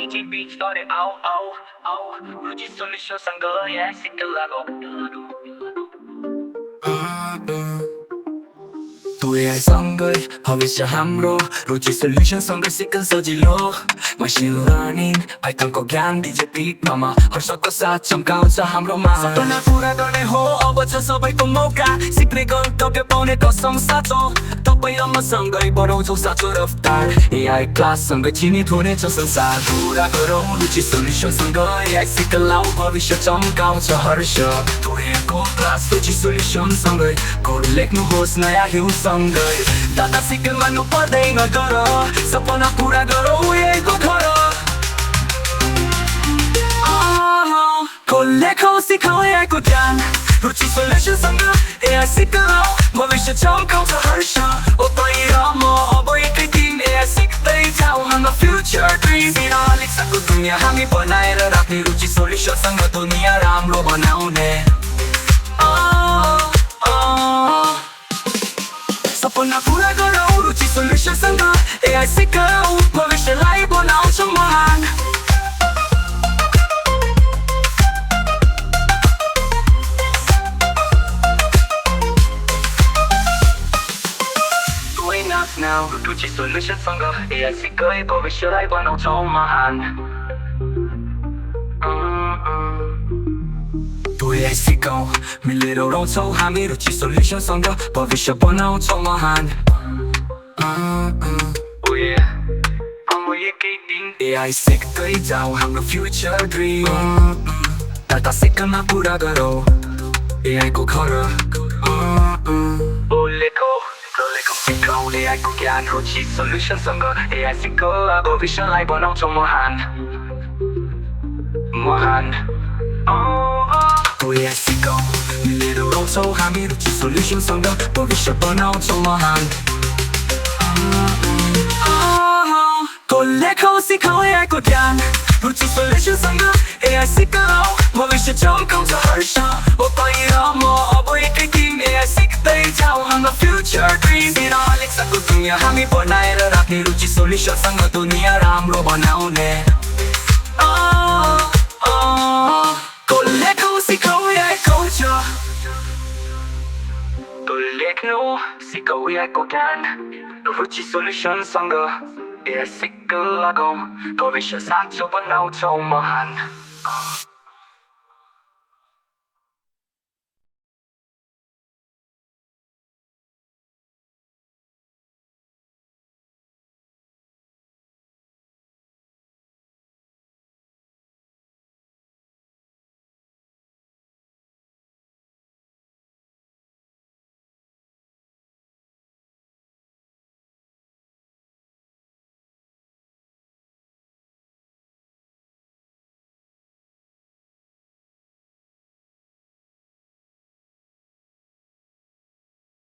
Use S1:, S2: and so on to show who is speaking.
S1: DJ beat started Ruchi solution sangga yeah sikalago
S2: तुए सँगै भविष्य हाम्रो रुचि सोल्युसन सँगै सिक्न सजिलो मसिन लर्निङ पाइथनको ज्ञान डीजे बिटमा हर्षको साथ चम्काउँछ हाम्रोमा सपना पुरा गर्ने हो अब छ सबैको मौका सिक्ने गन्तव्य पाउने कसम साँचो तपाईँ र मसँगै बढाउँछौ साँचो रफ्तार एआई क्लास सँगै चिनित हुनेछ संसार पुरा गरौँ रुचि सोल्युसन सँगै एआई सिक्लाउ भविष्य चम्काउँछ हर्ष तुएको क्लास रुचि सोल्युसन सँगै कोड लेख्नुहोस् नयाँ हिउँ सँगै दादा सिक्न मान्नु पर्दैन गर सपना पुरा गरौँ यहीको घर कोड लेखौ सिकाऊ यहीको ज्ञान रुचि सोल्युसन सँग एआई सिक्लाउ भविष्य चम्काउँछ हर्ष ओ तपाईँ र म अब एकै दिन एआई सिक्दै जाऊ हाम्रो फ्युचर ड्रिम लेख्छको दुनियाँ हामी बनाएर राख्ने रुचि सोल्युसन सँग दुनियाँ राम्रो बनाउने सपना पुरा गरौँ रुचि सोल्युसन सँग एआई सिकाऊ भविष्यलाई बनाउँछ महान Now, रुचि सोल्युसन सँग एआई सिकाई भविष्यलाई बनाउँछौ महान तु एआई सिकाऊ मिलेर उडाउँछौ हामी रुचि सोल्युसन सँग भविष्य बनाउँछौ महान एकै दिन एआई सिक्दै जाऊ हाम्रो फ्युचर ड्रिम डाटा सिक्न पुरा गरौँ एआईको घर सिकाउने एआईको ज्ञान रुचि सोल्युसन सँग एआई सिकाऊ भविष्यलाई बनाउँछौ महान महान एआई सिकाऊ मिलेर उडाउँछौ हामी रुचि सोल्युसन सँग भविष्य बनाउँछौ महान लेखौ सिकाऊ एआईको ज्ञान रुचि सोल्युसन सँग एआई सिकाऊ भविष्य चम्काउँछ हर्ष ओ तपाईँ र म अब एकै दिन एआई सिक्दै जाऊ हाम्रो फ्युचर ड्रिम लेख्छको दुनियाँ हामी बनाएर राख्ने रुचि सोल्युसन सँग दुनियाँ राम्रो बनाउने लेखौ सिकाऊ एआईको लेख्नु सिकाऊ एआईको ज्ञान रुचि सोल्युसन सँग एआई सिक्न लगाऊ भविष्य साँचो बनाउँछौ महान